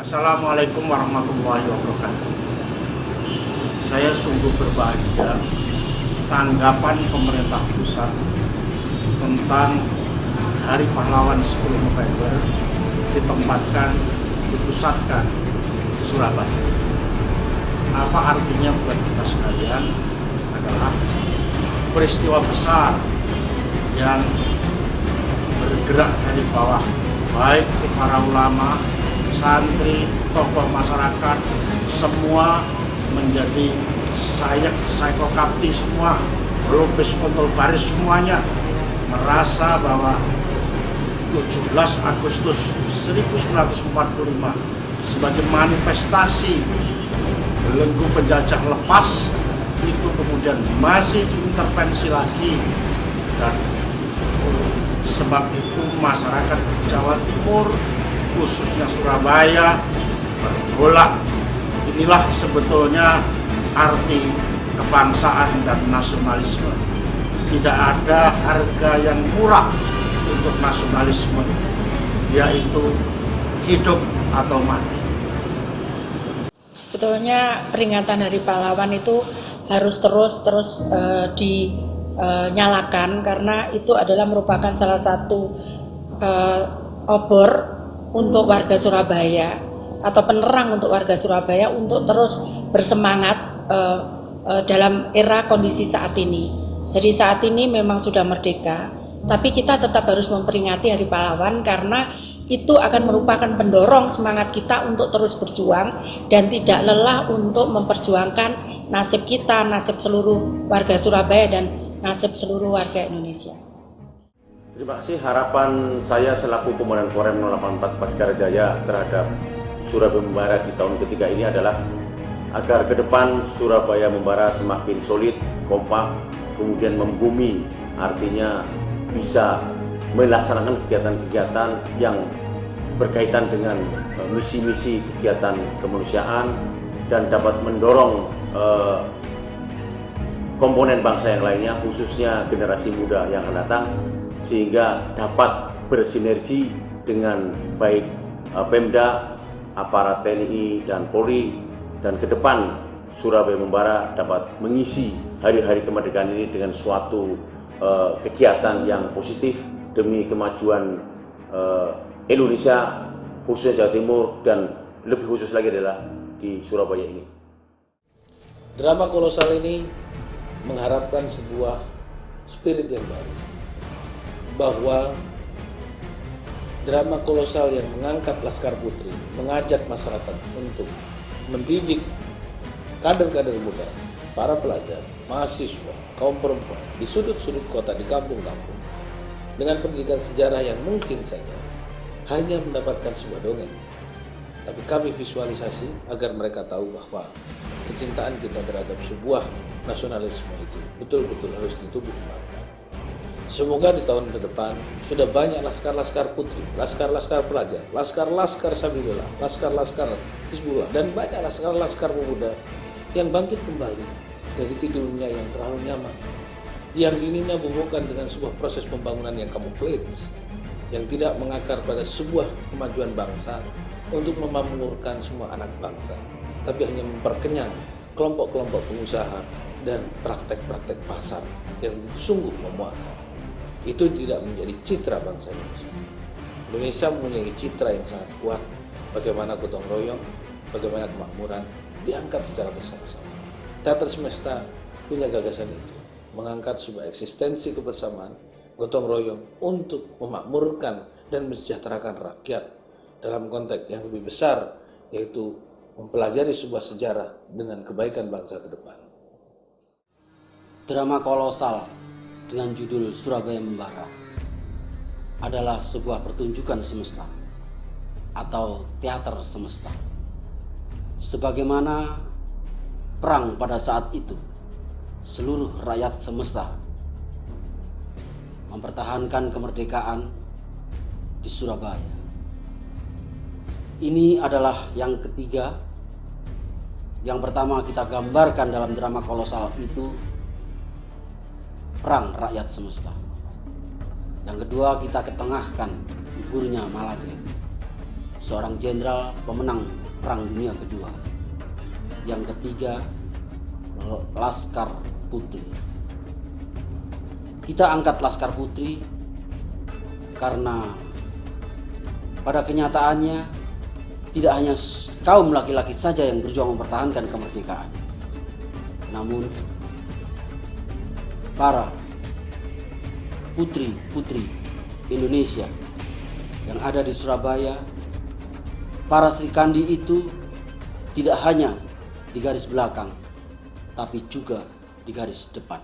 Assalamualaikum warahmatullahi wabarakatuh. Saya sungguh berbahagia tanggapan pemerintah pusat tentang Hari Pahlawan 10 November dipusatkan di Surabaya. Apa artinya buat kita sekalian adalah peristiwa besar yang bergerak dari bawah, baik itu para ulama, santri, tokoh masyarakat, semua menjadi psikokapti semua, lupis kontrol baris semuanya merasa bahwa 17 Agustus 1945 sebagai manifestasi belenggu penjajah lepas itu kemudian masih diintervensi lagi, dan oleh sebab itu masyarakat Jawa Timur khususnya Surabaya bergolak. Inilah sebetulnya arti kebangsaan dan nasionalisme. Tidak ada harga yang murah untuk nasionalisme itu, yaitu hidup atau mati. Sebetulnya peringatan Hari Pahlawan itu harus terus dinyalakan, karena itu adalah merupakan salah satu obor untuk warga Surabaya atau penerang untuk warga Surabaya untuk terus bersemangat dalam era kondisi saat ini. Jadi saat ini memang sudah merdeka, tapi kita tetap harus memperingati Hari Pahlawan karena itu akan merupakan pendorong semangat kita untuk terus berjuang dan tidak lelah untuk memperjuangkan nasib kita, nasib seluruh warga Surabaya dan nasib seluruh warga Indonesia. Terima kasih. Harapan saya selaku Komandan Korem 084 Baskara Jaya terhadap Surabaya Membara di tahun ketiga ini adalah agar ke depan Surabaya Membara semakin solid, kompak, kemudian membumi, artinya bisa melaksanakan kegiatan-kegiatan yang berkaitan dengan misi-misi kegiatan kemanusiaan dan dapat mendorong komponen bangsa yang lainnya, khususnya generasi muda yang akan datang, sehingga dapat bersinergi dengan baik Pemda, aparat TNI dan Polri, dan ke depan Surabaya Membara dapat mengisi hari-hari kemerdekaan ini dengan suatu kegiatan yang positif demi kemajuan Indonesia, khususnya Jawa Timur, dan lebih khusus lagi adalah di Surabaya ini. Drama kolosal ini mengharapkan sebuah spirit yang baru, bahwa drama kolosal yang mengangkat Laskar Putri, mengajak masyarakat untuk mendidik kader-kader muda, para pelajar, mahasiswa, kaum perempuan di sudut-sudut kota, di kampung-kampung, dengan pendidikan sejarah yang mungkin saja hanya mendapatkan sebuah dongeng, tapi kami visualisasi agar mereka tahu bahwa kecintaan kita terhadap sebuah nasionalisme itu betul-betul harus ditubuhkan. Semoga di tahun ke depan sudah banyak laskar-laskar putri, laskar-laskar pelajar, laskar-laskar Sabilillah, laskar-laskar Hizbullah, dan banyak laskar-laskar pemuda yang bangkit kembali dari tidurnya yang terlalu nyaman, yang dininya bukan dengan sebuah proses pembangunan yang camouflage, yang tidak mengakar pada sebuah kemajuan bangsa untuk memakmurkan semua anak bangsa, tapi hanya memperkenyang kelompok-kelompok pengusaha dan praktek-praktek pasar yang sungguh memuakkan. Itu tidak menjadi citra bangsa Indonesia. Indonesia mempunyai citra yang sangat kuat, bagaimana gotong royong, bagaimana kemakmuran diangkat secara bersama-sama. Teater Semesta punya gagasan itu, mengangkat sebuah eksistensi kebersamaan, gotong royong untuk memakmurkan dan mensejahterakan rakyat dalam konteks yang lebih besar, yaitu mempelajari sebuah sejarah dengan kebaikan bangsa ke depan. Drama kolosal dengan judul Surabaya Membara adalah sebuah pertunjukan semesta atau teater semesta. Sebagaimana perang pada saat itu, seluruh rakyat semesta mempertahankan kemerdekaan di Surabaya. Ini adalah yang ketiga. Yang pertama kita gambarkan dalam drama kolosal itu perang rakyat semesta. Yang kedua kita ketengahkan guburnya Malade. seorang jenderal pemenang Perang Dunia Kedua. Yang ketiga, Laskar Putri. Kita angkat Laskar Putri karena pada kenyataannya tidak hanya kaum laki-laki saja yang berjuang mempertahankan kemerdekaan, namun para putri-putri Indonesia yang ada di Surabaya, para Sri Kandi itu tidak hanya di garis belakang, tapi juga di garis depan.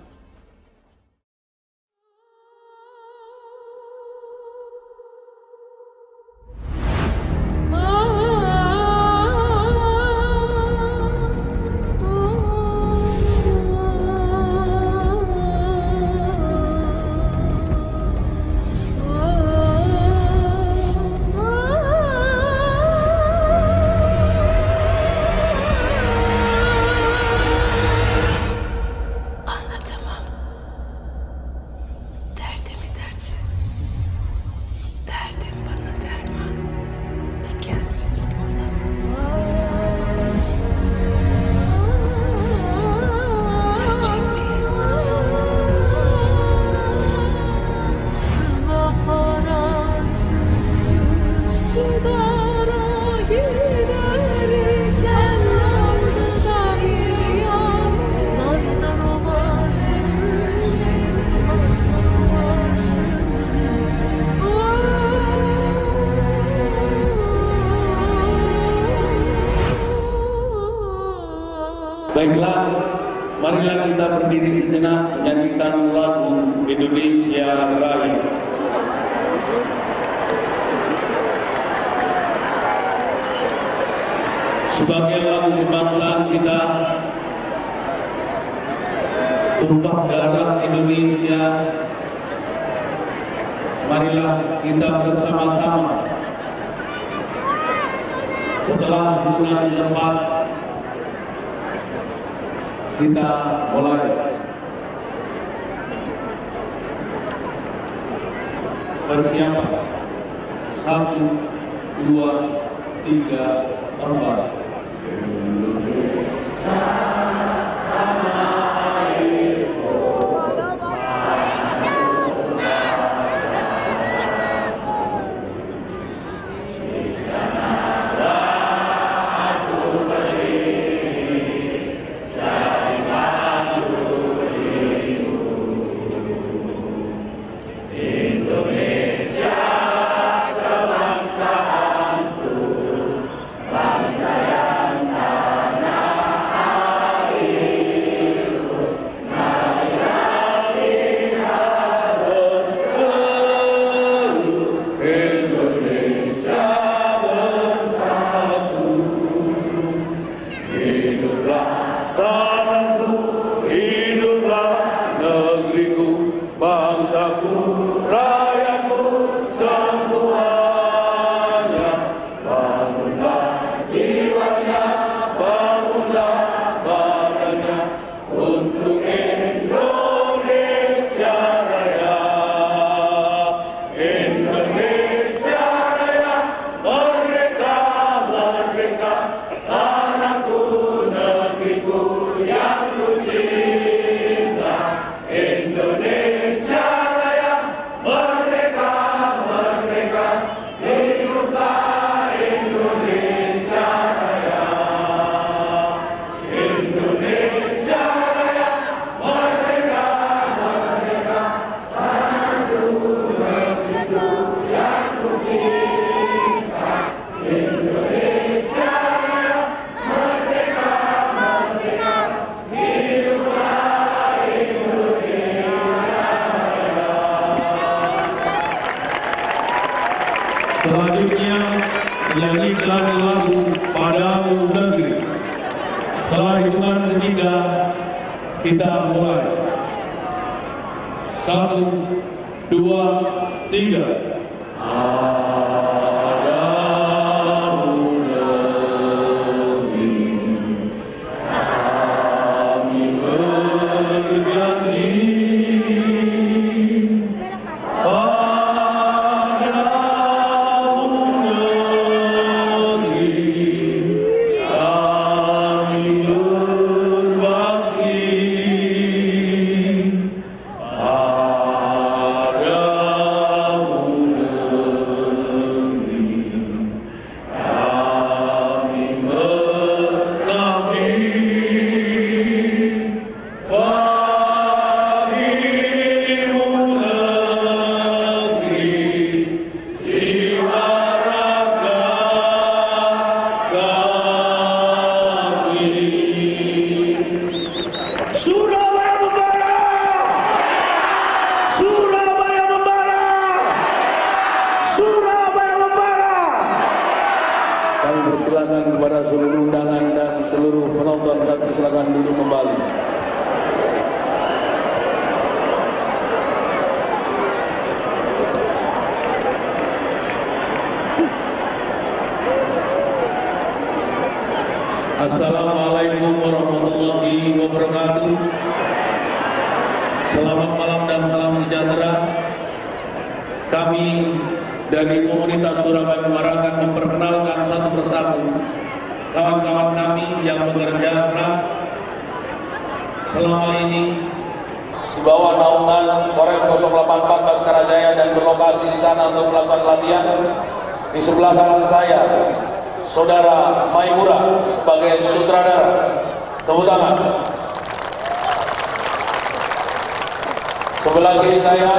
Anlatamam. Derdimi dertsiz. Derdim bana derman. Tükensiz olamaz. Gerçek bir sıla parasız dudara giderken yandı da bir yan. Nardan ovası, nardan ovası. Baiklah, marilah kita berdiri sejenak menyanyikan lagu Indonesia Raya. Sebagai lagu kebangsaan kita, tumpah darah Indonesia, marilah kita bersama-sama setelah hitungan keempat kita mulai. Persiapan 1, 2, 3, 4. Selanjutnya menyanyikan lagu Padamu Negeri. Setelah hitungan ketiga kita mulai. 1, 2, 3. Surabaya membara! Surabaya membara! Kami persilakan kepada seluruh undangan dan seluruh penonton, kami persilakan duduk kembali. Assalamualaikum warahmatullahi wabarakatuh. Selamat malam dan salam sejahtera. Kami dari komunitas Surabaya Membara akan memperkenalkan satu persatu kawan-kawan kami yang bekerja keras selama ini Di bawah naungan Korem 084 Baskara Jaya dan berlokasi di sana untuk melakukan latihan. Di sebelah kanan saya, Saudara Maimura sebagai sutradara. Tepuk tangan. Sebelah kiri saya,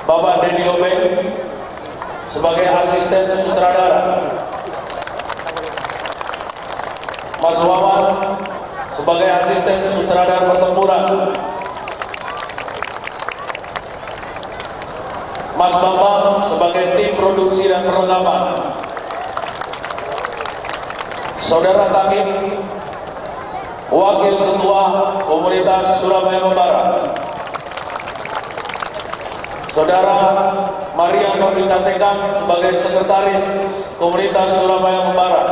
Bapak Denny Obeng sebagai asisten sutradara. Mas Wawan sebagai asisten sutradara pertempuran. Mas Bambang sebagai tim produksi dan perlengkapan. Saudara Takim, Wakil Ketua Komunitas Surabaya Membara. Saudara Maria Novita Sekam sebagai Sekretaris Komunitas Surabaya Membara.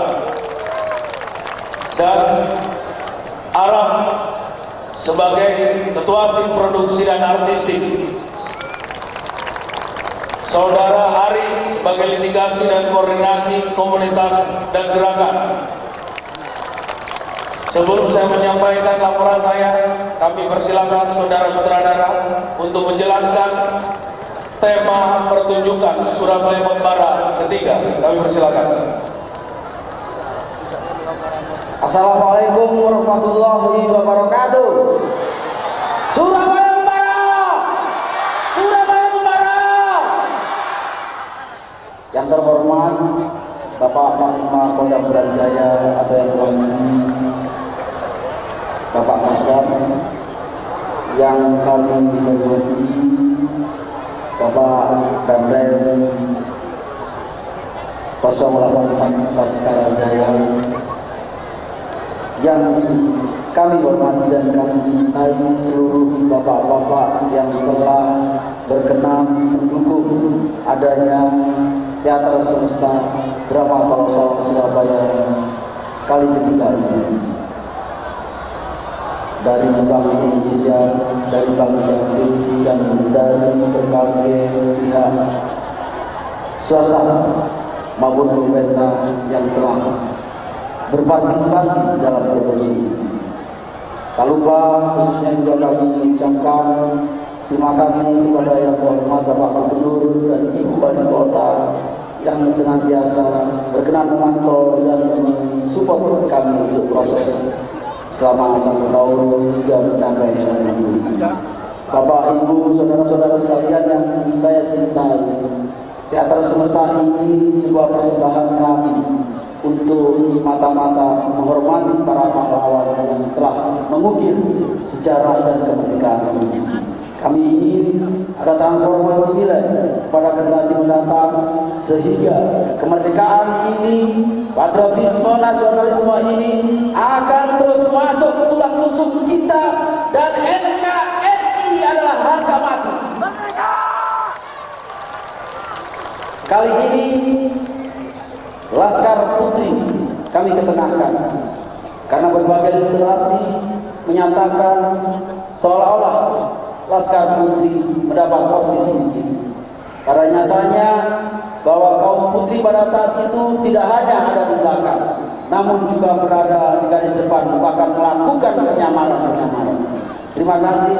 Dan Aram sebagai Ketua Tim Produksi dan Artistik. Saudara Ari sebagai Litigasi dan Koordinasi Komunitas dan Gerakan. Sebelum saya menyampaikan laporan saya, kami persilakan saudara sutradara untuk menjelaskan tema pertunjukan Surabaya Membara ketiga. Kami persilakan. Assalamualaikum warahmatullahi wabarakatuh. Surabaya Membara! Surabaya Membara! Yang terhormat Bapak Panglima Kodam Brawijaya atau yang lain, Bapak Kasdam, yang kami hormati Bapak Damrem 084 Baskara Jaya, yang kami hormati dan kami cintai seluruh bapak-bapak yang telah berkenan mendukung adanya Teater Semesta Drama Kolosal Surabaya kali ketiga ini. Dari Bank Indonesia, dari Bank Jatim, dan dari berbagai pihak swasta maupun pemerintah yang telah berpartisipasi dalam produksi. Tak lupa khususnya juga kami ucapkan terima kasih kepada yang terhormat Bapak Gubernur dan Ibu Wali Kota yang senantiasa berkenan memantau dan mensupport kami untuk proses selama 1 tahun hingga mencapai hari ini. Bapak, Ibu, saudara-saudara sekalian yang saya cintai, Teater Semesta ini sebuah persembahan kami untuk semata-mata menghormati para pahlawan yang telah mengukir sejarah dan kemerdekaan ini. Kami ingin ada transformasi nilai kepada generasi mendatang sehingga kemerdekaan ini, patriotisme, nasionalisme ini akan terus masuk ke tulang rusuk kita dan NKRI adalah harga mati. Kali ini Laskar Putri kami ketengahkan karena berbagai literasi menyatakan seolah-olah Laskar Putri mendapat porsi sedikit. Pada nyatanya bahwa kaum putri pada saat itu tidak hanya ada di belakang, namun juga berada di garis depan, bahkan melakukan penyamaran-penyamaran. Terima kasih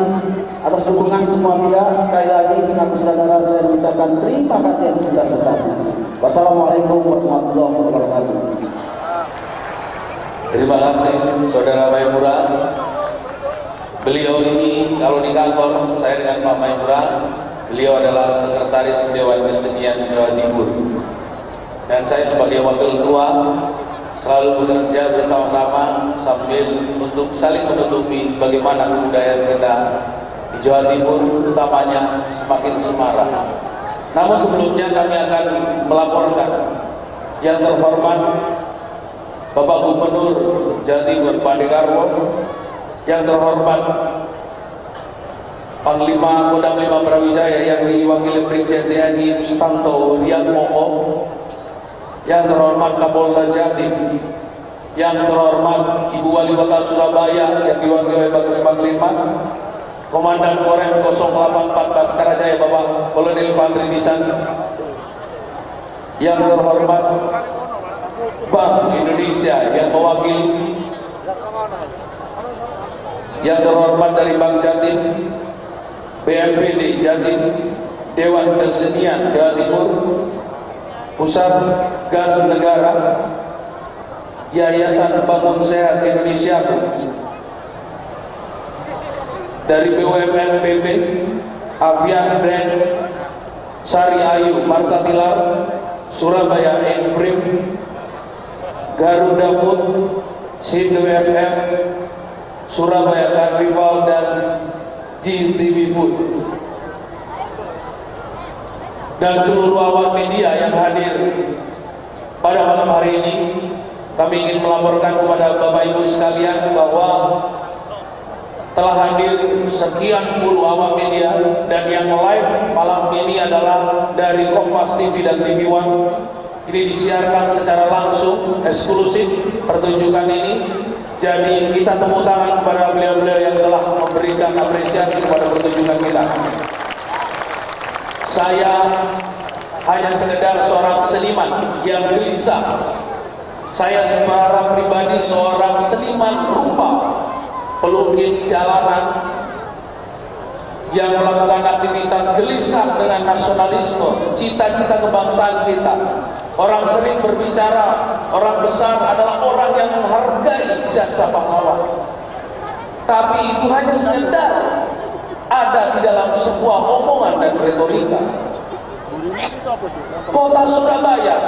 atas dukungan semua pihak. Sekali lagi selaku saudara saya mengucapkan terima kasih yang sebesar-besarnya. Wassalamualaikum warahmatullahi wabarakatuh. Terima kasih Saudara Maimura. Beliau ini kalau di kantor saya dengan Pak Maimura, beliau adalah Sekretaris Dewan Kesenian Jawa Timur, dan saya sebagai wakil ketua selalu bekerja bersama-sama sambil untuk saling menutupi bagaimana kebudayaan kita Jawa Timur utamanya semakin semarak. Namun sebelumnya kami akan melaporkan yang terhormat Bapak Gubernur Jawa Timur Pak Dekarwo, yang terhormat Panglima Kodam 5 Brawijaya yang diwakili Brigjen TNI Sutanto Diatmoko, yang terhormat Kapolda Jatim, yang terhormat Ibu Wali Kota Surabaya yang diwakili Bagus Panglimas, Komandan Korem 084 Baskara Jaya Bapak Kolonel Fadri Nisan, yang terhormat Bank Indonesia yang mewakili, yang terhormat dari Bank Jatim, BNPB Jatim, Dewan Kesenian Jawa Timur, Pusat Gas Negara, Yayasan Bangun Sehat Indonesia, dari BUMN PP, Avian Brand, Sari Ayu, Marta Tilar, Surabaya Enfrim, Garuda Food, Sindo FM, Surabaya Carnival, dan GCB Food, dan seluruh awak media yang hadir pada malam hari ini. Kami ingin melaporkan kepada Bapak Ibu sekalian bahwa telah hadir sekian puluh awak media, dan yang live malam ini adalah dari Kompas TV dan TV One. Ini disiarkan secara langsung eksklusif pertunjukan ini. Jadi kita tepuk tangan kepada beliau-beliau yang telah memberikan apresiasi kepada pertunjukan kita. Saya hanya sekedar seorang seniman yang gelisah. Saya secara pribadi seorang seniman rupa, pelukis jalanan yang melakukan aktivitas gelisah dengan nasionalisme, cita-cita kebangsaan kita. Orang sering berbicara, orang besar adalah orang yang menghargai jasa pahlawan. Tapi itu hanya sekedar ada di dalam sebuah omongan dan retorika. Kota Surabaya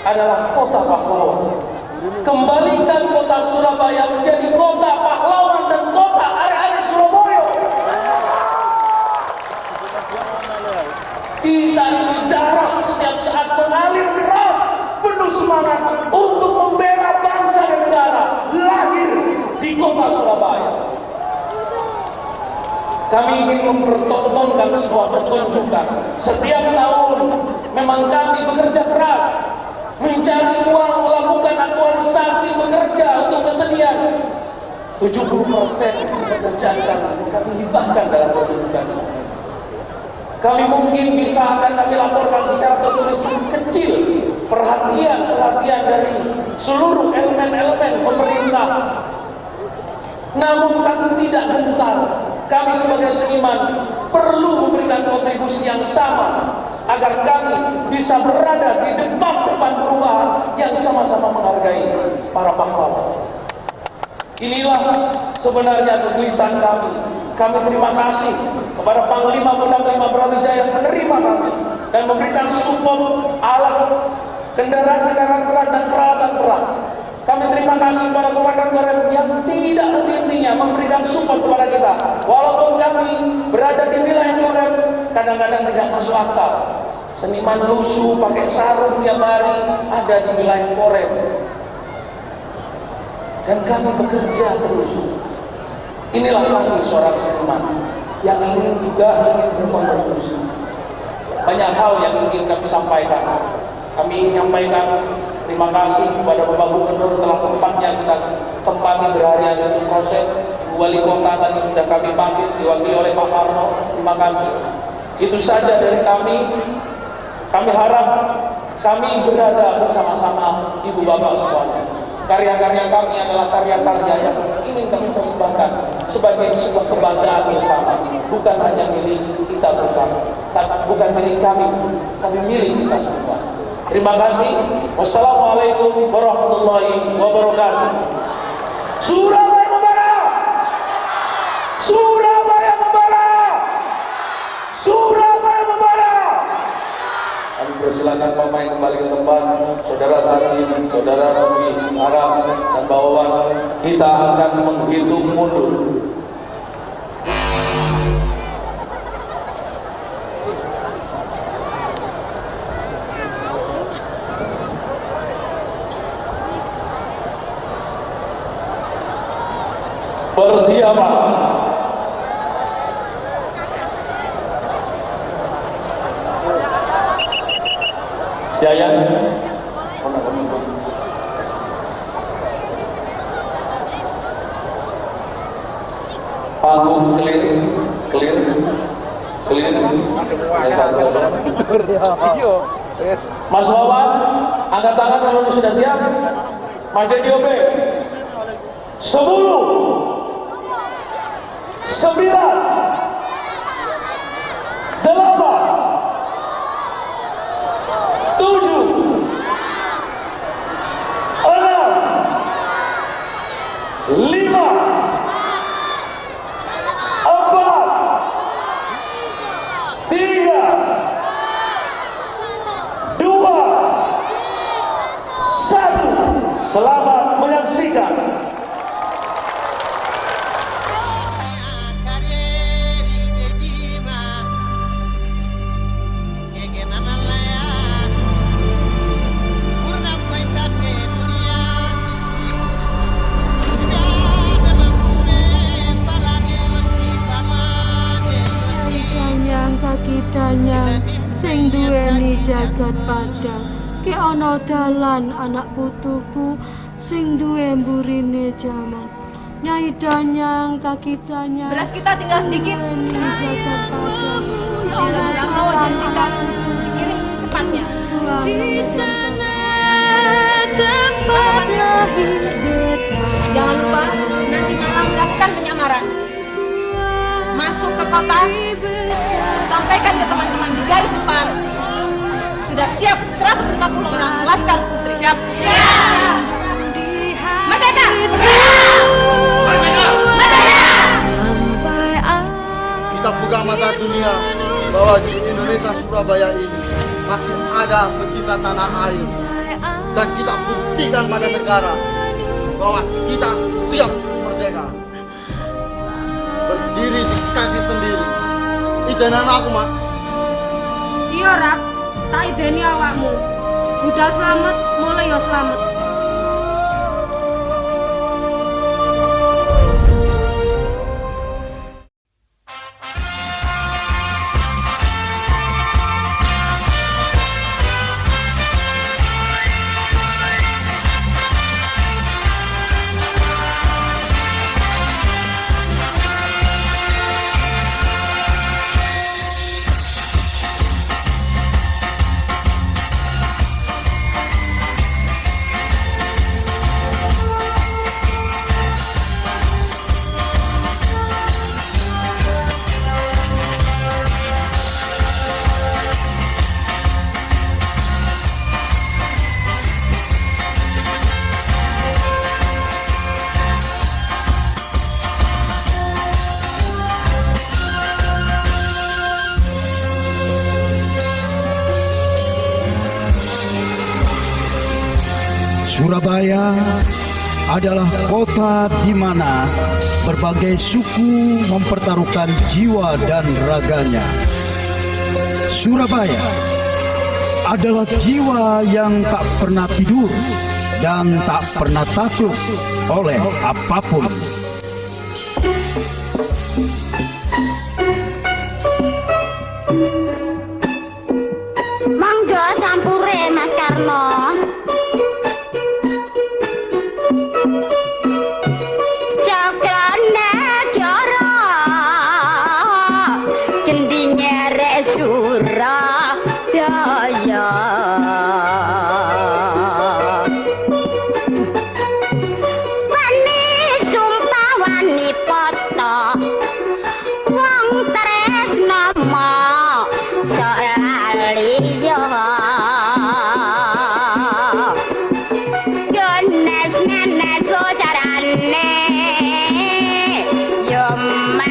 adalah kota pahlawan. Kembalikan kota Surabaya menjadi kota pahlawan dan kota arek-arek Surabaya. Kita ini darah setiap saat mengalir deras, penuh semangat untuk membela bangsa dan negara, lahir di kota Surabaya. Kami ingin mempertontonkan sebuah pertunjukan. Setiap tahun memang kami bekerja keras, mencari uang, melakukan aktualisasi, bekerja untuk kesenian. 70% pekerjaan kami hibahkan dalam pertunjukan. Kami mungkin bisa akan kami laporkan secara tertulis kecil perhatian dari seluruh elemen-elemen pemerintah. Namun kami tidak gentar. Kami sebagai seniman perlu memberikan kontribusi yang sama agar kami bisa berada di depan perubahan yang sama-sama menghargai para pahlawan. Inilah sebenarnya kegelisahan kami. Kami terima kasih kepada Panglima Kodam 5 Brawijaya yang menerima kami dan memberikan support alat, kendaraan-kendaraan berat dan peralatan berat. Kami terima kasih kepada Komandan Korem yang tidak henti-hentinya memberikan support kepada kita. Walaupun kami berada di wilayah Korem, kadang-kadang tidak masuk akal. Seniman lusuh pakai sarung tiap hari ada di wilayah Korem. Dan kami bekerja terus. Inilah kami seorang seniman yang ingin berkontribusi. Banyak hal yang ingin kami sampaikan. Kami ingin menyampaikan terima kasih kepada Bapak Gubernur telah tempatnya kita tempati berhari-hari untuk proses. Wali Kota tadi sudah kami panggil diwakili oleh Pak Marno. Terima kasih. Itu saja dari kami. Kami harap kami berada bersama-sama Ibu Bapak semuanya. Karya-karya kami adalah karya-karya yang ingin kami persembahkan sebagai sebuah kebanggaan bersama, bukan hanya milik kita bersama, bukan milik kami, tapi milik kita semua. Terima kasih. Wassalamualaikum warahmatullahi wabarakatuh. Surabaya membara! Surabaya membara! Surabaya membara! Kami persilakan pemain kembali ke tempat. Saudara Tatim, Saudara Romi, Aram, dan Bawawan, kita akan menghitung mundur. Siapa? Yayan. Panggung clear. Ya, satu. Mas Wawan, angkat tangan kalau sudah siap. Mas Dedi Obe. 10, 9, 8, 7, 6, 5, 4, 3, 2, 1. Selamat menyaksikan. Danyang sing duweni jagat padang ke ana dalan anak putuku sing duwe mburine jaman Nyai Danyang kaki Danyang beras kita tinggal sedikit duweni jagat padang Seberang Rawa janjikan dikirim secepatnya di sana tempat lahir beta. Jangan lupa nanti malam lakukan penyamaran masuk ke kota, sampaikan ke teman-teman di garis depan. Sudah siap 150 orang Laskar Putri. Siap. Siap. Merdeka. Merdeka. Kita buka mata dunia bahwa di Indonesia Surabaya ini masih ada pecinta tanah air, dan kita buktikan pada negara bahwa kita siap merdeka, berdiri di kaki sendiri. Idanan aku, Mak. Iya, Rap. Tak ideni awakmu. Budal selamat, mulai yo selamat. Surabaya adalah kota di mana berbagai suku mempertaruhkan jiwa dan raganya. Surabaya adalah jiwa yang tak pernah tidur dan tak pernah takluk oleh apapun. Mangga sampure Mas Karno. Cakrane jara cendine rek Surabaya. Wani sumpah wani poto wong tresna ma Soraliya. Gones nenes socarane Yomas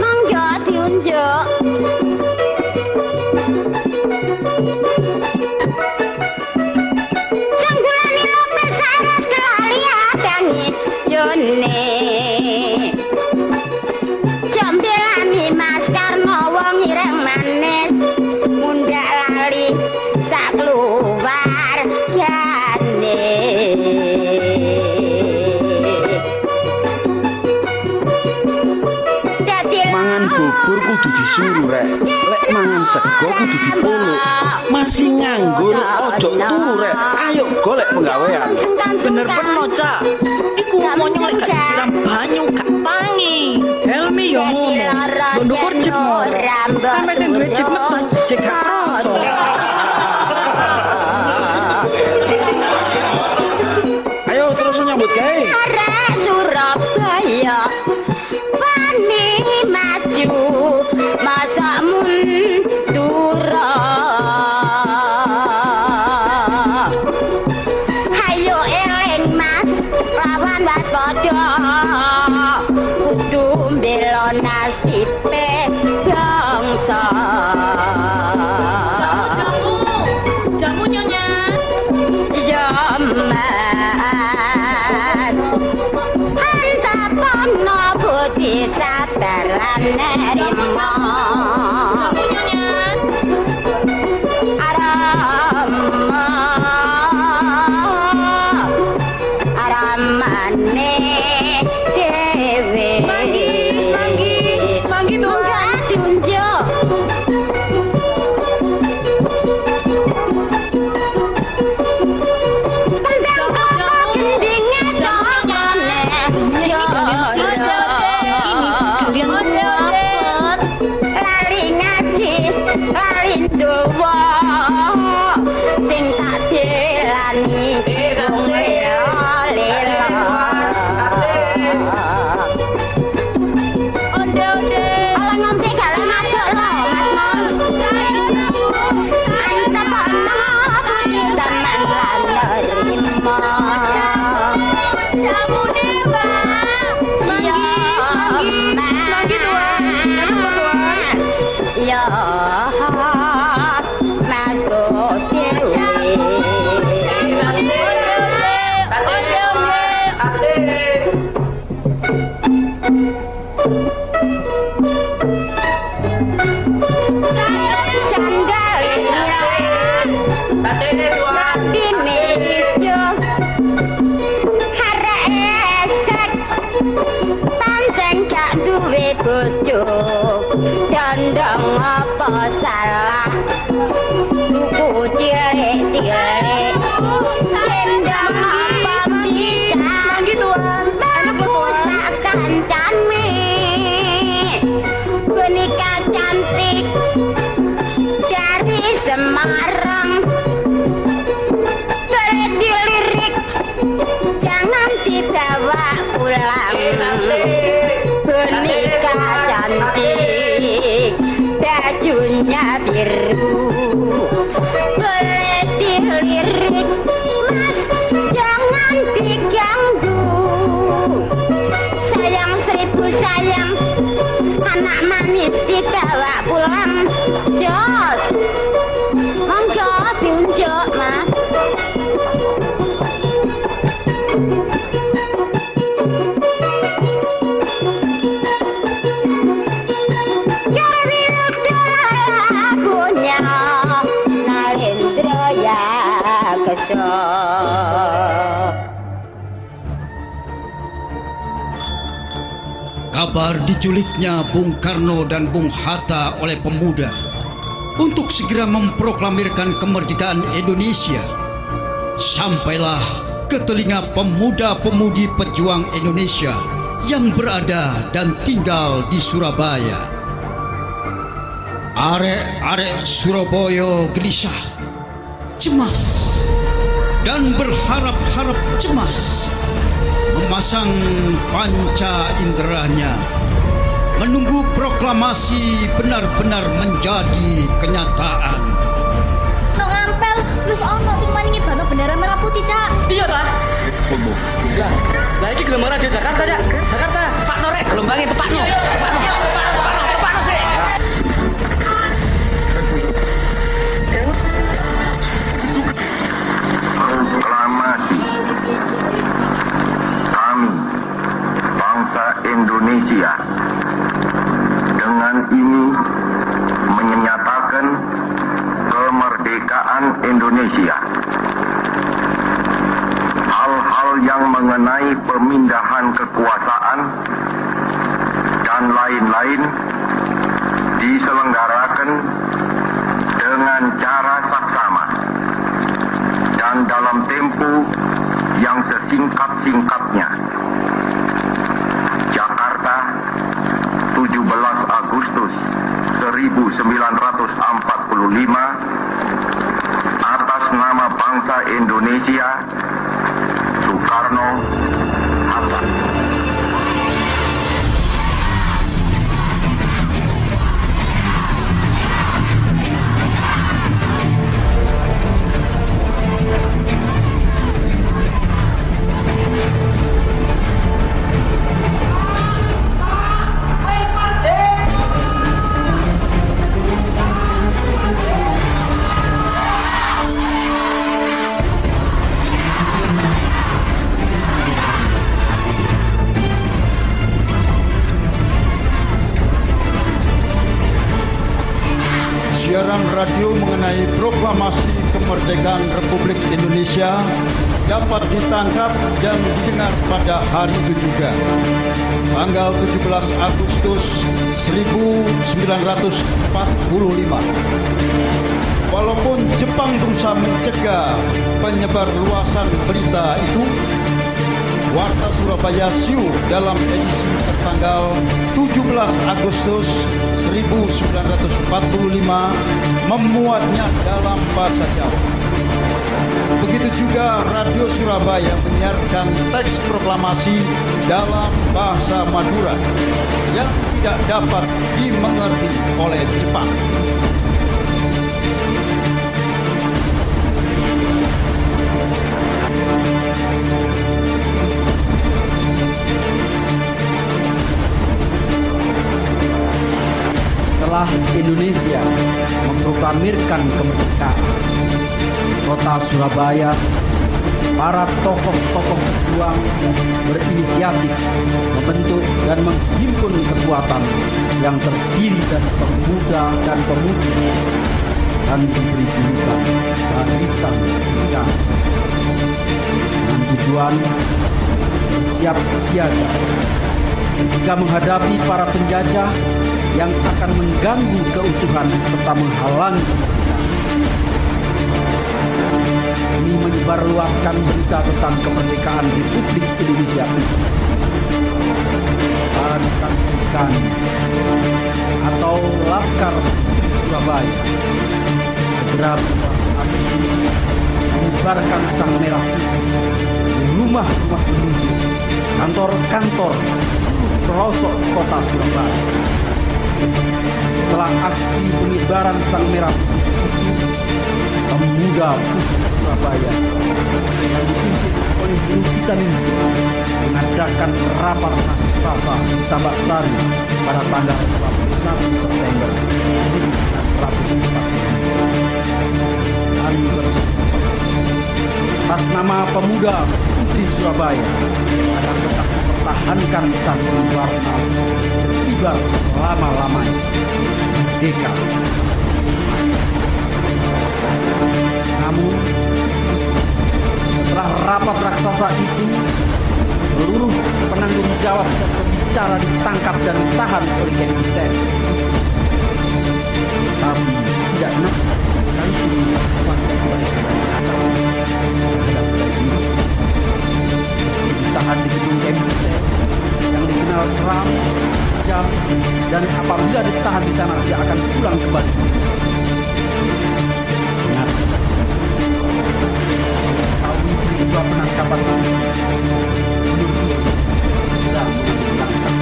Mangga diunjuk bubur kudu disuruh rek. Lek mangan sego kudu dipeluk. Masih nganggur ojo turu rek. Ayo golek penggawean. Bener peno, Cak. Iku monyong lek gak disiram banyu gak tangi. Helmi yo ngono. Ndukur jip ngono. Sampe sing duwe jip metu jek gak kroso. Ayo terus nyambut gawe. Surabaya wani maju masa mundur. Hayo eling mas lawan waspada kudu mbela nasibe bangsa. Jamu nyonya. Ya mas antapono budi sabaran nerimo. Jamu nyonya. Aramane dewe. Semanggi tuan. Diunjuk. Dandang apa salah buku cilik-cilik sendang apa tidak bagusak kancane boneka cantik dari Semarang sulit dilirik jangan dibawa pulang. Boneka cantik bajunya biru boleh dilirik mas jangan diganggu. Sayang seribu sayang anak manis dibawa pulang. Jos monggo diunjuk mas. Kabar diculiknya Bung Karno dan Bung Hatta oleh pemuda untuk segera memproklamirkan kemerdekaan Indonesia sampailah ke telinga pemuda-pemudi pejuang Indonesia yang berada dan tinggal di Surabaya. Arek-arek Surabaya gelisah, cemas, dan berharap-harap cemas, memasang panca inderanya, menunggu proklamasi benar-benar menjadi kenyataan. Nong ampel, terus ono sing maningi bano bendera merah putih, Cak. Iya, Pak. Lah iki gelombang radio Jakarta, Cak. Jakarta, Pak Norek gelombangnya tepatnya. Pak Norek sih. Proklamasi kami bangsa Indonesia dengan ini menyatakan kemerdekaan Indonesia. Hal-hal yang mengenai pemindahan kekuasaan dan lain-lain diselenggarakan dengan cara saksama dan dalam tempo yang sesingkat-singkatnya. Jakarta, 17 Agustus 1945, atas nama bangsa Indonesia, Soekarno-Hatta. Siaran radio mengenai proklamasi kemerdekaan Republik Indonesia dapat ditangkap dan didengar pada hari itu juga, tanggal 17 Agustus 1945. Walaupun Jepang berusaha mencegah penyebar luasan berita itu, Warta Surabaya Siu dalam edisi tertanggal 17 Agustus 1945 memuatnya dalam bahasa Jawa. Begitu juga Radio Surabaya menyiarkan teks proklamasi dalam bahasa Madura yang tidak dapat dimengerti oleh Jepang. Setelah Indonesia memproklamirkan kemerdekaan, Kota Surabaya, para tokoh-tokoh berjuang berinisiatif membentuk dan menghimpun kekuatan yang terdiri dari pemuda dan pemudi dan diberi julukan Barisan Senjata dengan tujuan bersiap siaga ketika menghadapi para penjajah yang akan mengganggu keutuhan serta menghalangi demi menyebarluaskan berita tentang kemerdekaan Republik Indonesia Barisan Serikandi atau Laskar Surabaya segera beraksi menyebarkan sang merah putih di rumah-rumah penduduk, kantor-kantor pelosok kota Surabaya. Setelah aksi pengibaran sang merah putih itu, pemuda Surabaya yang dipimpin oleh Lukitan Ningsih mengadakan rapat raksasa di Tambak Sari pada tanggal 21 September 1945 dan bersumpah atas nama pemuda putri Surabaya akan tetap mempertahankan satu warna berkibar selama-lamanya merdeka. Namun setelah rapat raksasa itu, seluruh penanggung jawab dan pembicara ditangkap dan ditahan oleh Kemdikbud. Tapi tidak nafsu sekalipun warga mereka terhadap ini. Meski ditahan di gedung Kemdikbud yang dikenal seram, kejam, dan apabila ditahan di sana dia akan pulang kembali. Peristiwa penangkapan ini segera menangkap.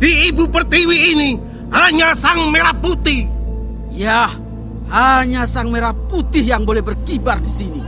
Di Ibu Pertiwi ini hanya sang merah putih. Ya, hanya sang merah putih yang boleh berkibar di sini.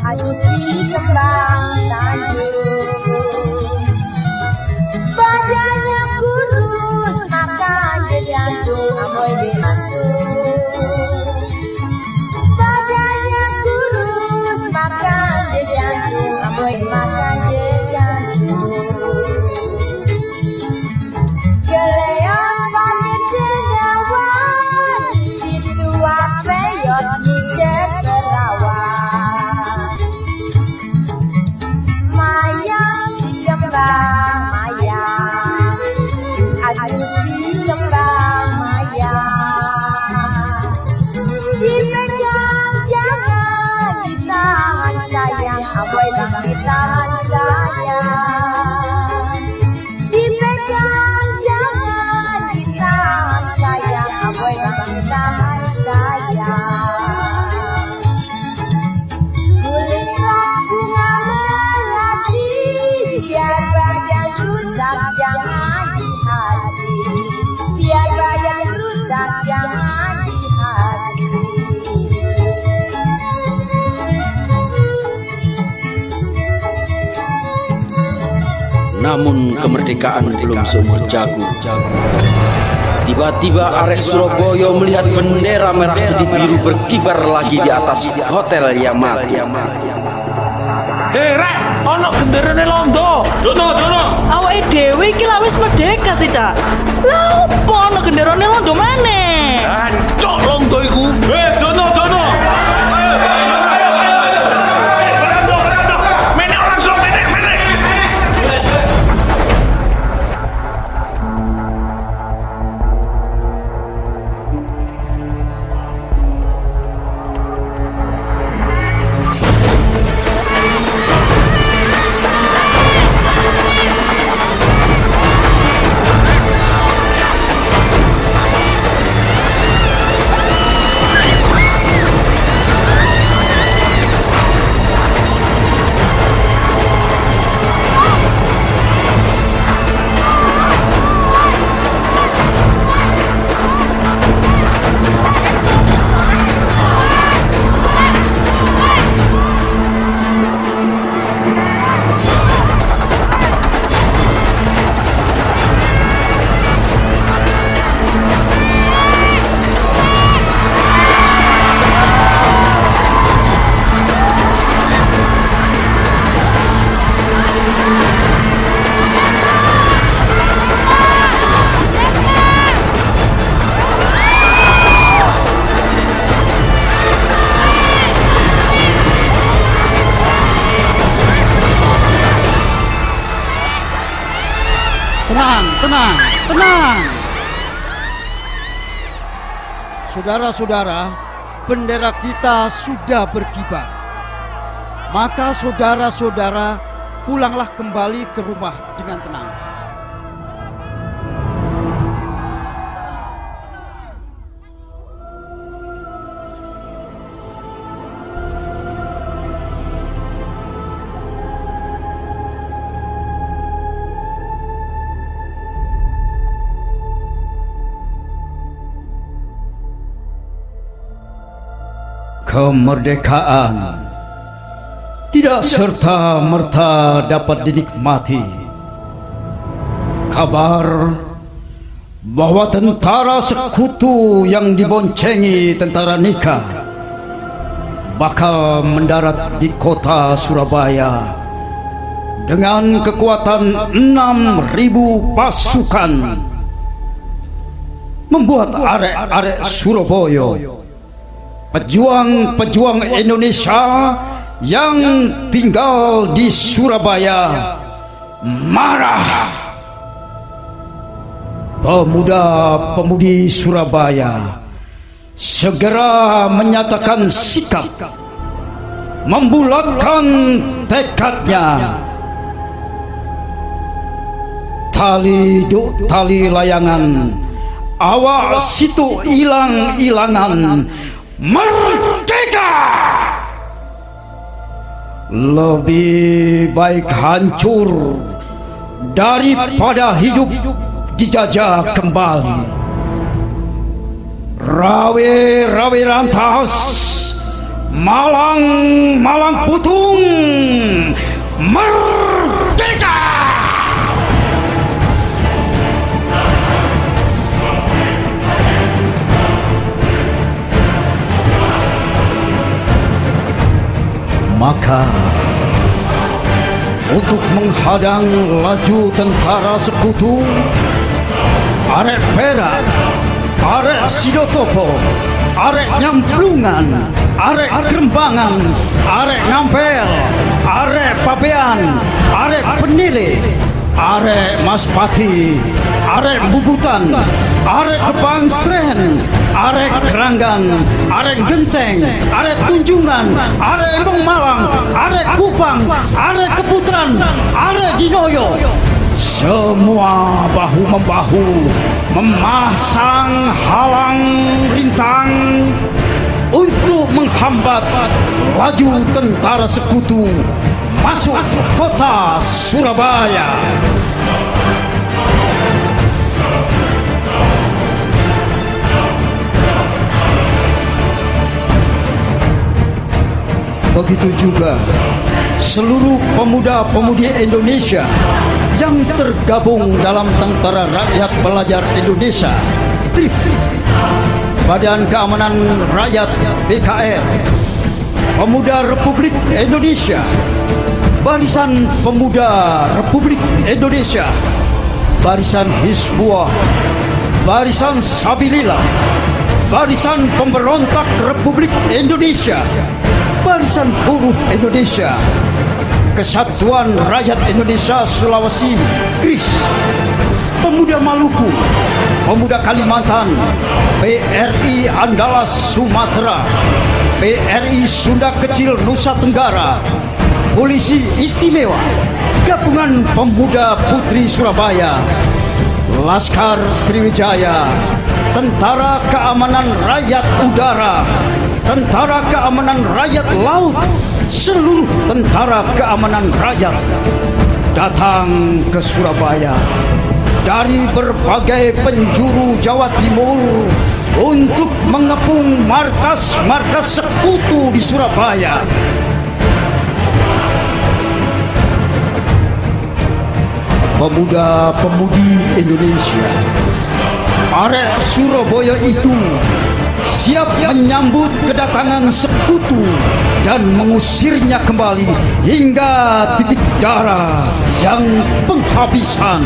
Aduh si kembang tanjung, badannya kurus makan jantung amoy jantung. Badannya kurus makan jantung amoy makan jantung. Geleon pamit cendawan, situ apeyot nyicet perawan. Maya, aduh si kembang Maya, dipegang jangan ditahan sayang, aboy bang ditahan sayang. Dipegang jangan ditahan sayang, aboy bang ditahan sayang. Kulitlah bunga melati biar badan Namun kemerdekaan belum seumur jagung. Tiba-tiba arek Surabaya melihat bendera merah putih biru berkibar lagi di atas hotel Yamati. Hei rek, ono genderane londo. Dono. Awake dhewe iki lak wis merdeka sih, Cak. Lha opo ono genderane londo maneh? Ancok londo iku. Dono. Tenang. Saudara-saudara, bendera kita sudah berkibar. Maka saudara-saudara, pulanglah kembali ke rumah dengan tenang. Kemerdekaan tidak serta-merta dapat dinikmati. Kabar bahwa tentara sekutu yang diboncengi tentara Nika bakal mendarat di kota Surabaya dengan kekuatan 6.000 pasukan membuat arek-arek Surabaya, pejuang-pejuang Indonesia yang tinggal di Surabaya, marah. Pemuda-pemudi Surabaya segera menyatakan sikap, membulatkan tekadnya. Tali layangan, awak situ ilang-ilangan, merdeka! Lebih baik hancur daripada hidup dijajah kembali. Rawe rantas, malang putung, merdeka! Maka untuk menghadang laju tentara sekutu, arek Perak, arek Sidotopo, arek Nyamplungan, arek Krembangan, arek Ngampel, arek Pabean, arek Penile, arek Maspati, arek Bubutan, arek Kebangsren, arek Keranggan, arek Genteng, arek Tunjungan, arek Embong Malang, arek Kupang, arek Keputran, arek Dinoyo, semua bahu-membahu memasang halang rintang untuk menghambat laju tentara sekutu masuk kota Surabaya. Begitu juga seluruh pemuda-pemudi Indonesia yang tergabung dalam Tentara Rakyat Pelajar Indonesia TRIP, Badan Keamanan Rakyat BKR, Pemuda Republik Indonesia, Barisan Pemuda Republik Indonesia, Barisan Hizbullah, Barisan Sabilillah, Barisan Pemberontak Republik Indonesia, Barisan Buruh Indonesia, Kesatuan Rakyat Indonesia Sulawesi KRIS, Pemuda Maluku, Pemuda Kalimantan, PRI Andalas Sumatera, PRI Sunda Kecil Nusa Tenggara, Polisi Istimewa, Gabungan Pemuda Putri Surabaya, Laskar Sriwijaya, Tentara Keamanan Rakyat Udara, Tentara Keamanan Rakyat Laut, seluruh tentara keamanan rakyat datang ke Surabaya dari berbagai penjuru Jawa Timur untuk mengepung markas-markas sekutu di Surabaya. Pemuda-pemudi Indonesia, arek Surabaya itu siap menyambut kedatangan sekutu dan mengusirnya kembali hingga titik darah yang penghabisan.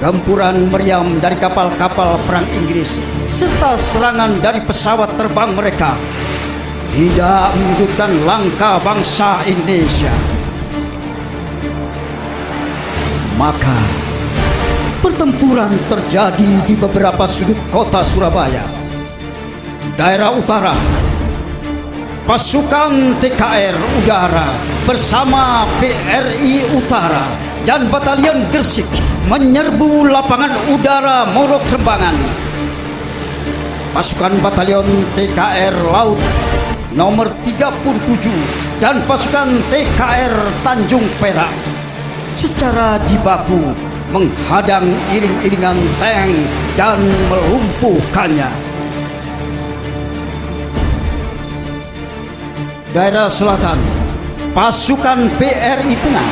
Gempuran meriam dari kapal-kapal perang Inggris serta serangan dari pesawat terbang mereka tidak menyudutkan langkah bangsa Indonesia. Maka pertempuran terjadi di beberapa sudut kota Surabaya. Daerah utara, pasukan TKR Udara bersama BRI Utara dan Batalion Gresik menyerbu lapangan udara Moro Kembangan. Pasukan Batalion TKR Laut nomor 37 dan pasukan TKR Tanjung Perak secara jibaku menghadang iring-iringan tank dan melumpuhkannya. Daerah selatan, pasukan BRI Tengah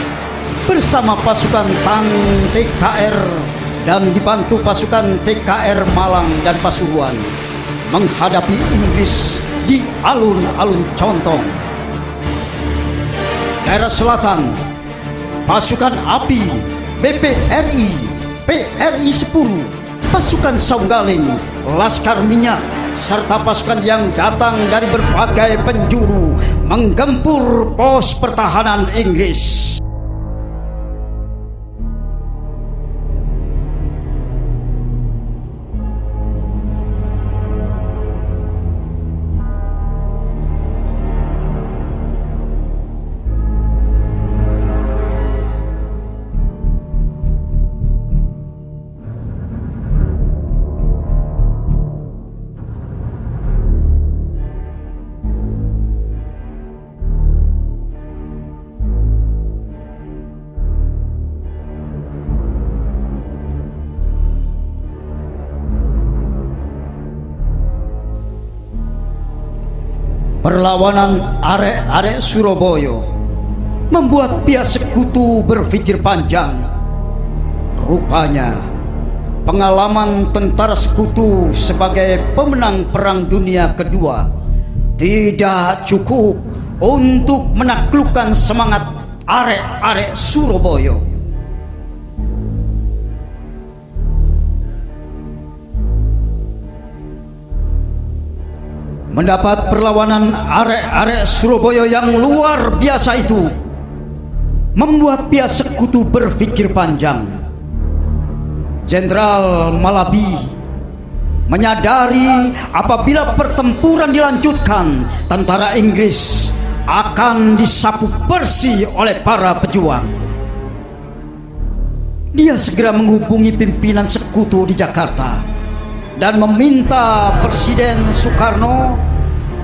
bersama pasukan tank TKR dan dibantu pasukan TKR Malang dan Pasuruan menghadapi Inggris di alun-alun Contong. Daerah selatan, pasukan API, BPRI, PRI 10, pasukan Saunggaling, Laskar Minyak, serta pasukan yang datang dari berbagai penjuru menggempur pos pertahanan Inggris. Perlawanan arek-arek Surabaya membuat pihak sekutu berpikir panjang. Rupanya pengalaman tentara sekutu sebagai pemenang Perang Dunia Kedua tidak cukup untuk menaklukkan semangat arek-arek Surabaya. Mendapat perlawanan arek-arek Surabaya yang luar biasa itu membuat pihak sekutu berpikir panjang. Jenderal Malabi menyadari apabila pertempuran dilanjutkan, tentara Inggris akan disapu bersih oleh para pejuang. Dia segera menghubungi pimpinan sekutu di Jakarta dan meminta Presiden Soekarno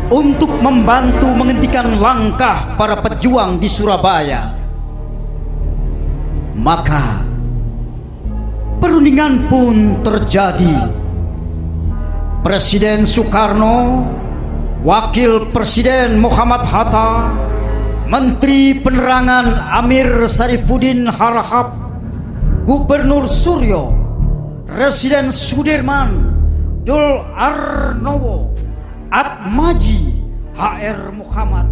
untuk membantu menghentikan langkah para pejuang di Surabaya. Maka perundingan pun terjadi. Presiden Soekarno, Wakil Presiden Muhammad Hatta, Menteri Penerangan Amir Sarifuddin Harahap, Gubernur Suryo, Residen Sudirman, Dul Arnowo, Atmaji, HR Muhammad,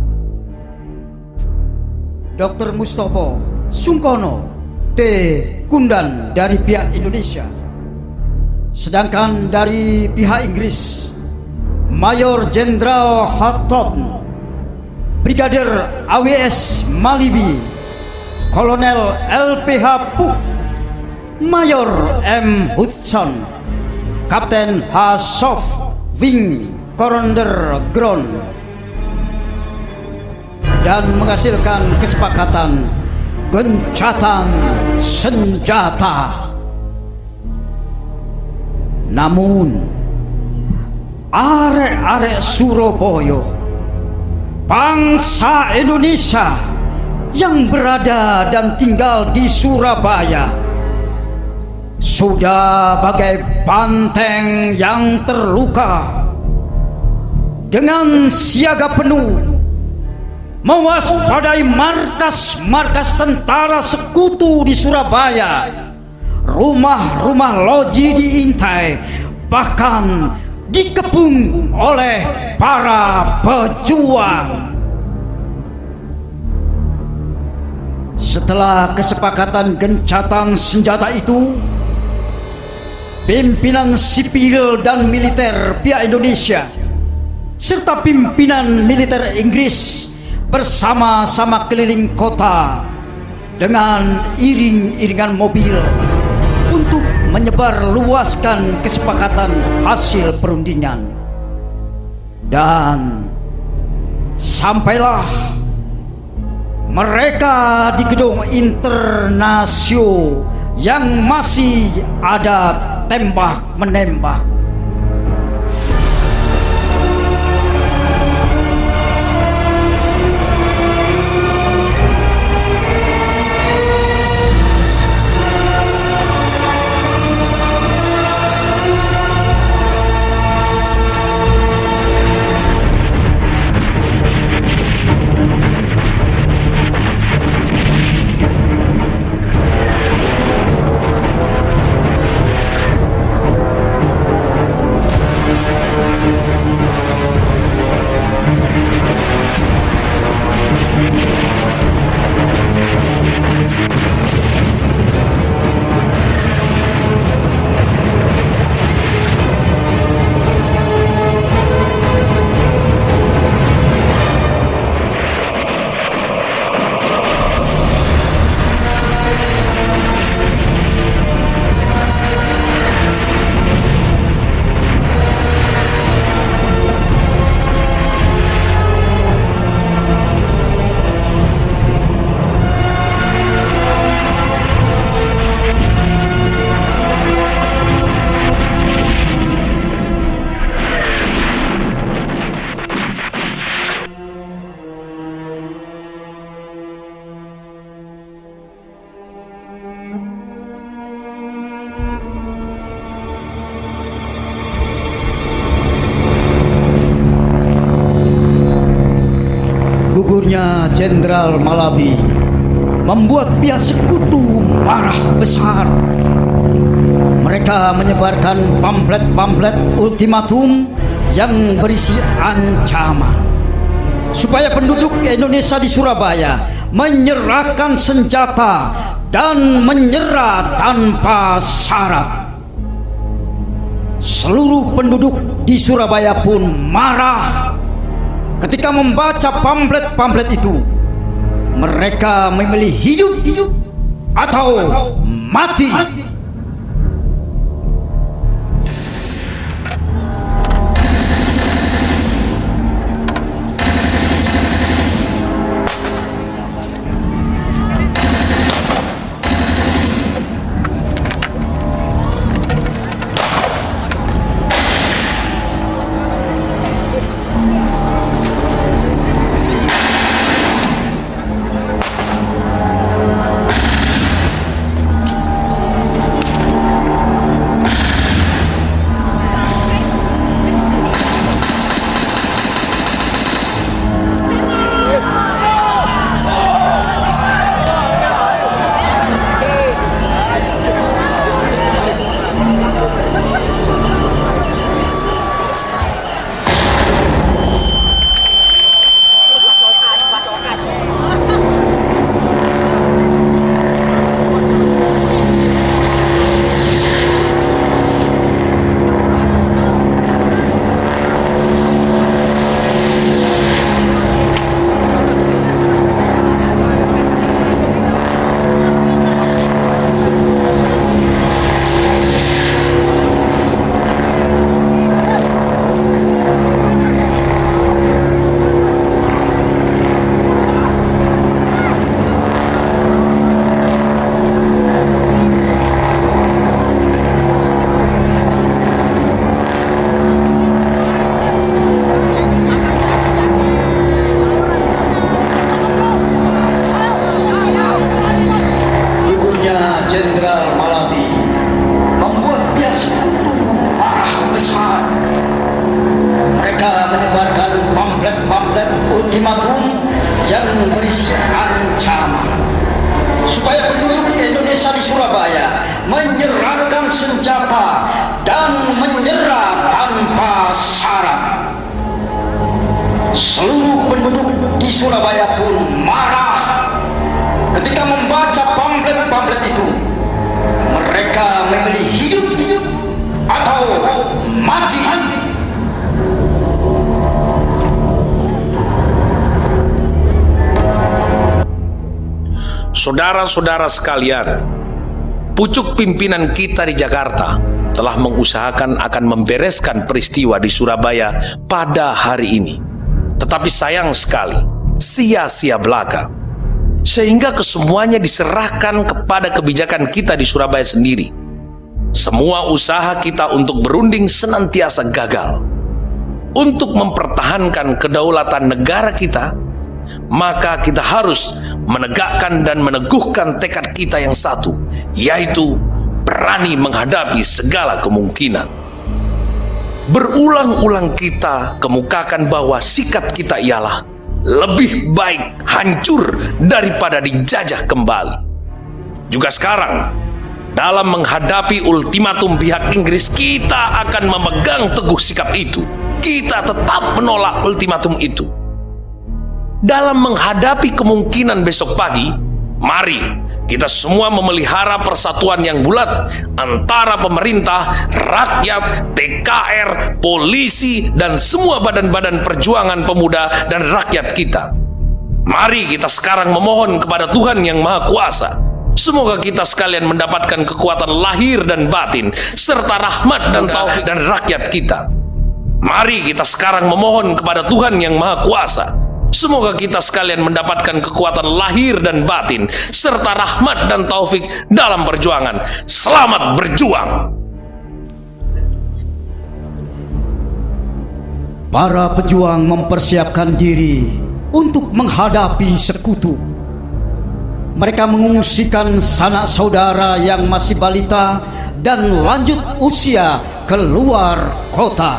Dr. Mustopo Sungkono, T. Kundan dari pihak Indonesia. Sedangkan dari pihak Inggris, Mayor Jenderal Houghton, Brigadir AWS Malibi, Kolonel LPH Puk, Mayor M. Hudson, Kapten H. Soft Wing Commander Ground, dan menghasilkan kesepakatan gencatan senjata. Namun arek-arek Surabaya, bangsa Indonesia yang berada dan tinggal di Surabaya, sudah bagai banteng yang terluka, dengan siaga penuh mewaspadai markas-markas tentara sekutu di Surabaya, rumah-rumah loji diintai, bahkan dikepung oleh para pejuang. Setelah kesepakatan gencatan senjata itu, pimpinan sipil dan militer pihak Indonesia, serta pimpinan militer Inggris bersama-sama keliling kota dengan iring-iringan mobil untuk menyebarluaskan kesepakatan hasil perundingan. Dan sampailah mereka di gedung Internasio yang masih ada tembak-menembak. Gugurnya Jenderal Malabi membuat pihak sekutu marah besar. Mereka menyebarkan pamflet-pamflet ultimatum yang berisi ancaman supaya penduduk Indonesia di Surabaya menyerahkan senjata dan menyerah tanpa syarat. Seluruh penduduk di Surabaya pun marah ketika membaca pamflet-pamflet itu. Mereka memilih hidup atau mati. ultimatum yang berisi ancaman supaya penduduk Indonesia di Surabaya menyerahkan senjata dan menyerah tanpa syarat. Seluruh penduduk di Surabaya pun marah ketika membaca pamflet-pamflet itu. Mereka memilih hidup Saudara-saudara sekalian, pucuk pimpinan kita di Jakarta telah mengusahakan akan membereskan peristiwa di Surabaya pada hari ini. Tetapi sayang sekali, sia-sia belaka. Sehingga kesemuanya diserahkan kepada kebijakan kita di Surabaya sendiri. Semua usaha kita untuk berunding senantiasa gagal. Untuk mempertahankan kedaulatan negara kita, maka kita harus menegakkan dan meneguhkan tekad kita yang satu, yaitu berani menghadapi segala kemungkinan. Berulang-ulang kita kemukakan bahwa sikap kita ialah lebih baik hancur daripada dijajah kembali. Juga sekarang, dalam menghadapi ultimatum pihak Inggris, kita akan memegang teguh sikap itu. Kita tetap menolak ultimatum itu. Dalam menghadapi kemungkinan besok pagi, mari kita semua memelihara persatuan yang bulat antara pemerintah, rakyat, TKR, polisi, dan semua badan-badan perjuangan pemuda dan rakyat kita. Mari kita sekarang memohon kepada Tuhan Yang Maha Kuasa. Semoga kita sekalian mendapatkan kekuatan lahir dan batin, serta rahmat dan taufik dan rakyat kita. Mari kita sekarang memohon kepada Tuhan Yang Maha Kuasa. Semoga kita sekalian mendapatkan kekuatan lahir dan batin, serta rahmat dan taufik dalam perjuangan. Selamat berjuang! Para pejuang mempersiapkan diri untuk menghadapi sekutu. Mereka mengungsikan sanak saudara yang masih balita dan lanjut usia keluar kota.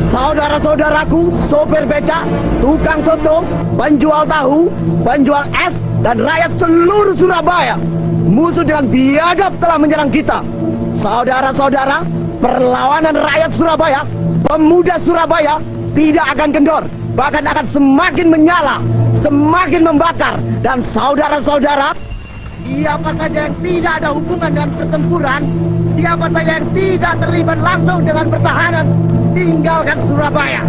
Saudara-saudaraku, sopir becak, tukang soto, penjual tahu, penjual es, dan rakyat seluruh Surabaya, musuh dengan biadab telah menyerang kita. Saudara-saudara, perlawanan rakyat Surabaya, pemuda Surabaya tidak akan kendor, bahkan akan semakin menyala, semakin membakar. Dan saudara-saudara, siapa saja yang tidak ada hubungan dengan pertempuran, siapa saja yang tidak terlibat langsung dengan pertahanan, tinggalkan Surabaya.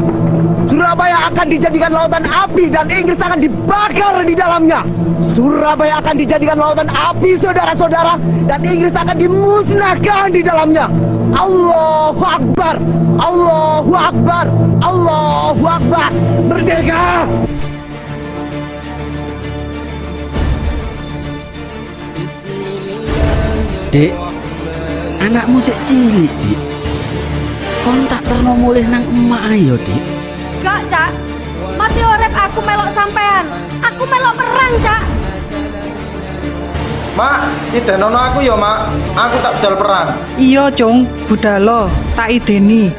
Surabaya akan dijadikan lautan api dan Inggris akan dibakar di dalamnya. Surabaya akan dijadikan lautan api, saudara-saudara, dan Inggris akan dimusnahkan di dalamnya. Allahu Akbar, Allahu Akbar, Allahu Akbar. Merdeka! Dek, anakmu sik cilik, Dik. Kon tak terno mulih nang emak ayo, Dik. Gak, Cak. Mati urip aku melok sampean. Aku melok perang, Cak. Mak, idenono aku ya, Mak. Aku tak budal perang. Iya, Cung. Budalo, tak ideni.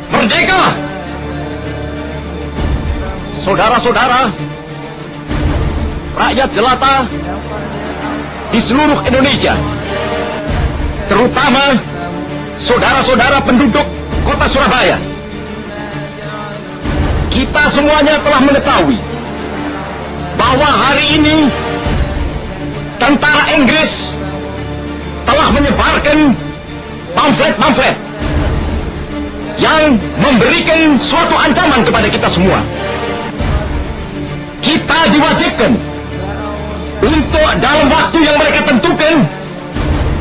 Merdeka! Saudara-saudara, rakyat jelata di seluruh Indonesia, terutama saudara-saudara penduduk kota Surabaya, kita semuanya telah mengetahui bahwa hari ini tentara Inggris telah menyebarkan pamflet-pamflet yang memberikan suatu ancaman kepada kita semua. Kita diwajibkan untuk dalam waktu yang mereka tentukan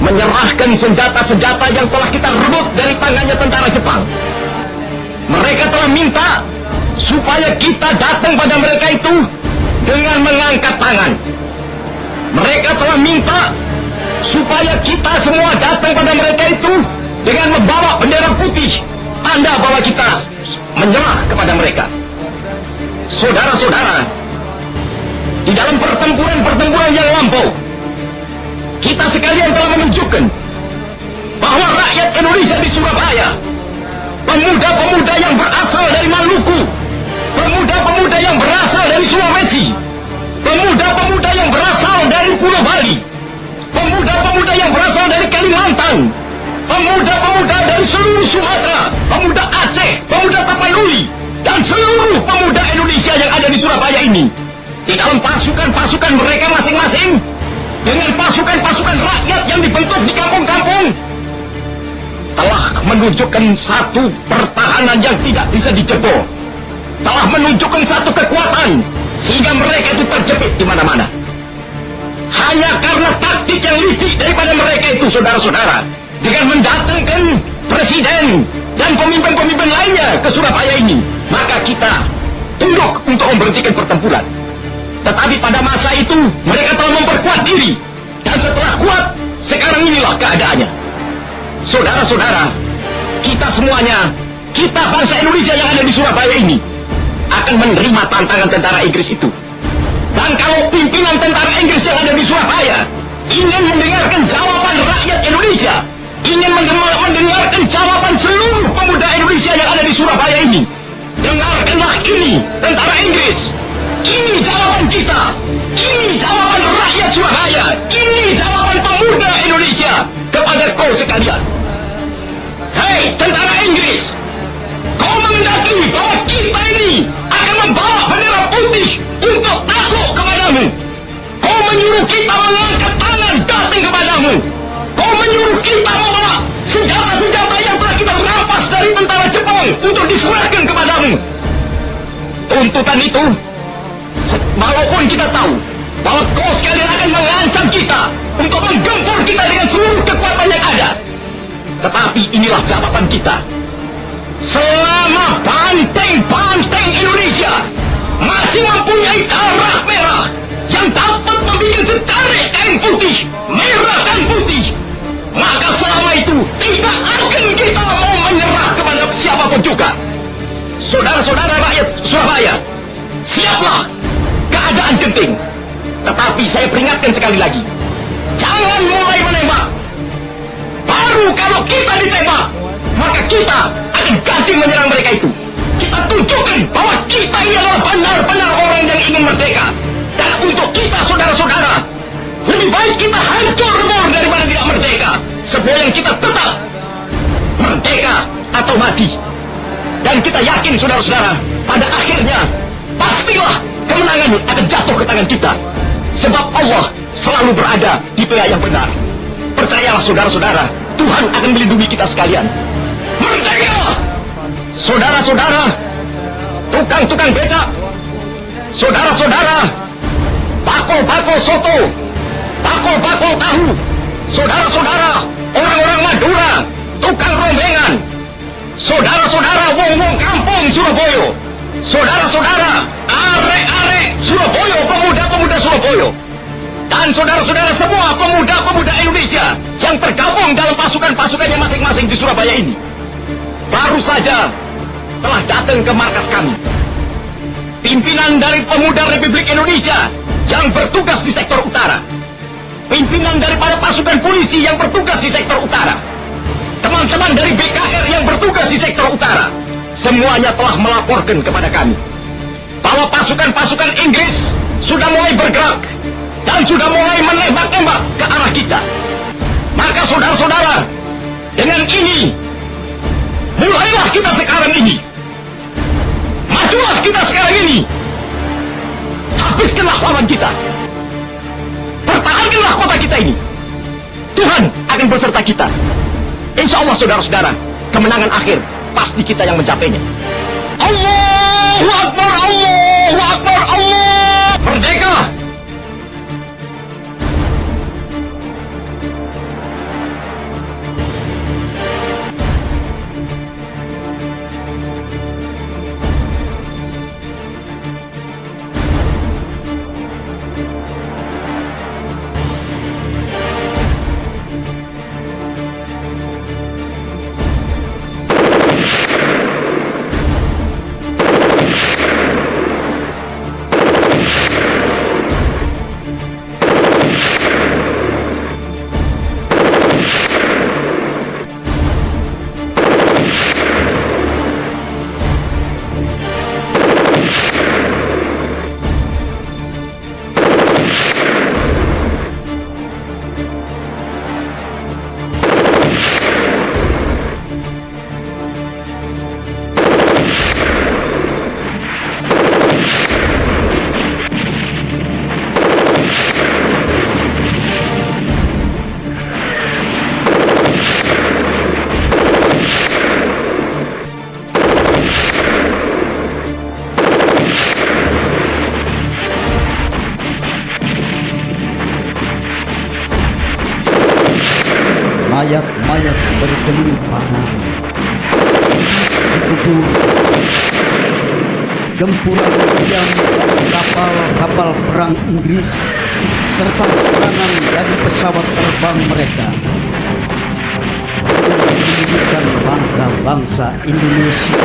menyerahkan senjata-senjata yang telah kita rebut dari tangannya tentara Jepang. Mereka telah minta supaya kita datang pada mereka itu dengan mengangkat tangan. Mereka telah minta supaya kita semua datang pada mereka itu dengan membawa bendera putih, tanda bahwa kita menyerah kepada mereka. Saudara-saudara, di dalam pertempuran-pertempuran yang lampau, kita sekalian telah menunjukkan bahwa rakyat Indonesia di Surabaya, pemuda-pemuda yang berasal dari Maluku, pemuda-pemuda yang berasal dari Sulawesi, pemuda-pemuda yang berasal dari Pulau Bali, pemuda-pemuda yang berasal dari Kalimantan, pemuda-pemuda dari seluruh Sumatera, pemuda Aceh, pemuda Tapanuli, dan seluruh pemuda Indonesia yang ada di Surabaya ini, di dalam pasukan-pasukan mereka masing-masing, dengan pasukan-pasukan rakyat yang dibentuk di kampung-kampung, telah menunjukkan satu pertahanan yang tidak bisa dijebol, telah menunjukkan satu kekuatan sehingga mereka itu terjepit di mana-mana. Hanya karena taktik yang licik daripada mereka itu, saudara-saudara, dengan mendatangkan presiden dan pemimpin-pemimpin lainnya ke Surabaya ini, maka kita tunduk untuk memberhentikan pertempuran. Tetapi pada masa itu mereka telah memperkuat diri, dan setelah kuat, sekarang inilah keadaannya. Saudara-saudara, kita semuanya, kita bangsa Indonesia yang ada di Surabaya ini akan menerima tantangan tentara Inggris itu. Dan kalau pimpinan tentara Inggris yang ada di Surabaya ingin mendengarkan jawaban rakyat Indonesia, ingin mendengarkan jawaban seluruh pemuda Indonesia yang ada di Surabaya ini, dengarkanlah ini, tentara Inggris. Ini jawaban kita. Ini jawaban rakyat Surabaya. Ini jawaban pemuda Indonesia kepada kau sekalian. Hei, tentara Inggris, kau mengendaki bahwa kita ini akan membawa bendera putih untuk takluk kepadamu. Kau menyuruh kita mengangkat tangan datang kepadamu. Kau menyuruh kita membawa senjata-senjata yang telah kita rampas dari tentara Jepang untuk diserahkan kepadamu. Tuntutan itu, walaupun kita tahu bahwa kau sekalian akan mengancam kita untuk menggempur kita dengan seluruh kekuatan yang ada, tetapi inilah jawaban kita. Selama banteng-banteng Indonesia masih mempunyai darah merah yang dapat membuat secarik kain putih, merah dan putih, maka selama itu tidak akan kita mau menyerah kepada siapapun juga. Saudara-saudara rakyat Surabaya, siaplah, keadaan genting. Tetapi saya peringatkan sekali lagi, jangan mulai menembak. Baru kalau kita ditembak, maka kita akan ganti menyerang mereka itu. Kita tunjukkan bahwa kita ini adalah benar-benar orang yang ingin merdeka. Dan untuk kita, saudara-saudara, lebih baik kita hancur lebur daripada tidak merdeka. Sebab yang kita tetap merdeka atau mati. Dan kita yakin, saudara-saudara, pada akhirnya pastilah kemenangan akan jatuh ke tangan kita. Sebab Allah selalu berada di pihak yang benar. Percayalah, saudara-saudara, Tuhan akan melindungi kita sekalian. Merdeka! Saudara-saudara, tukang-tukang becak, saudara-saudara, bakul-bakul soto, bakul-bakul tahu, saudara-saudara, orang-orang Madura, tukang rombengan, saudara-saudara, wong-wong kampung Surabaya, saudara-saudara, arek-arek Surabaya, pemuda-pemuda Surabaya, dan saudara-saudara semua pemuda-pemuda Indonesia yang tergabung dalam pasukan-pasukannya masing-masing di Surabaya ini, baru saja telah datang ke markas kami. Pimpinan dari pemuda Republik Indonesia yang bertugas di sektor utara, pimpinan daripada pasukan polisi yang bertugas di sektor utara, teman-teman dari BKR yang bertugas di sektor utara, semuanya telah melaporkan kepada kami bahwa pasukan-pasukan Inggris sudah mulai bergerak dan sudah mulai menembak-tembak ke arah kita. Maka saudara-saudara, dengan ini mulailah kita sekarang ini, majulah kita sekarang ini, habiskanlah lawan kita, pertahankanlah kota kita ini. Tuhan akan beserta kita. Insya Allah, saudara-saudara, kemenangan akhir pasti kita yang mencapainya. Allahu Akbar, Allahu Akbar, Allah merdeka. perjuangan sangat dikubur. Gempuran meriam dari kapal-kapal perang Inggris serta serangan dari pesawat terbang mereka tidak menyurutkan langkah bangsa Indonesia.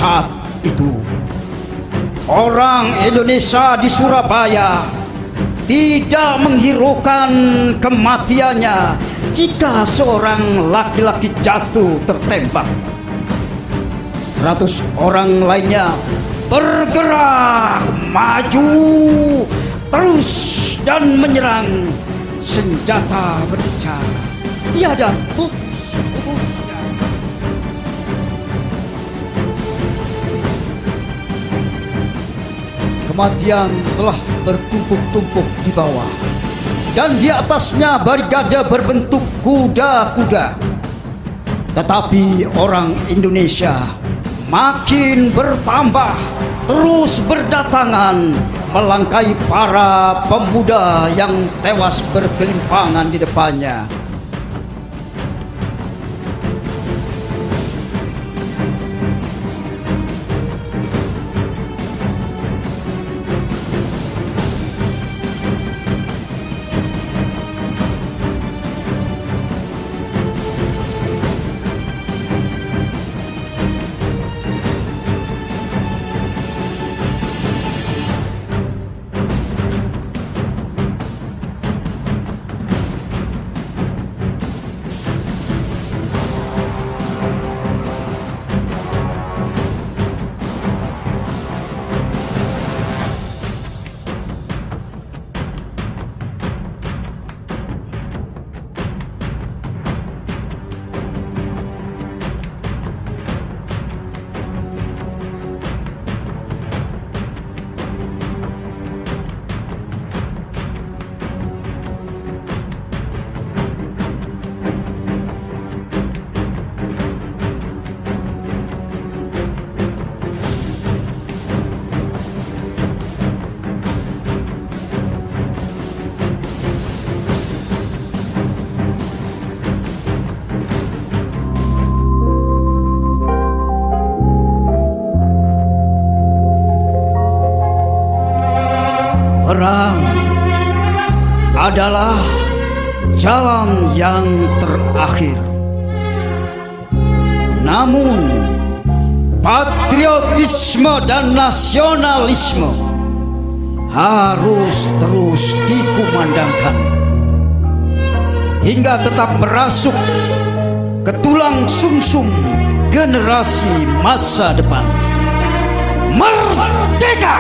Saat itu, orang Indonesia di Surabaya tidak menghiraukan kematiannya jika seorang laki-laki jatuh tertembak. 100 orang lainnya bergerak maju terus dan menyerang, senjata berbicara, tiada putus-putusnya. Kematian telah bertumpuk-tumpuk di bawah, dan di atasnya barikade berbentuk kuda-kuda. Tetapi orang Indonesia makin bertambah, terus berdatangan melangkai para pemuda yang tewas bergelimpangan di depannya. Perang adalah jalan yang terakhir. Namun, patriotisme dan nasionalisme harus terus dikumandangkan hingga tetap merasuk ke tulang sumsum generasi masa depan. Merdeka!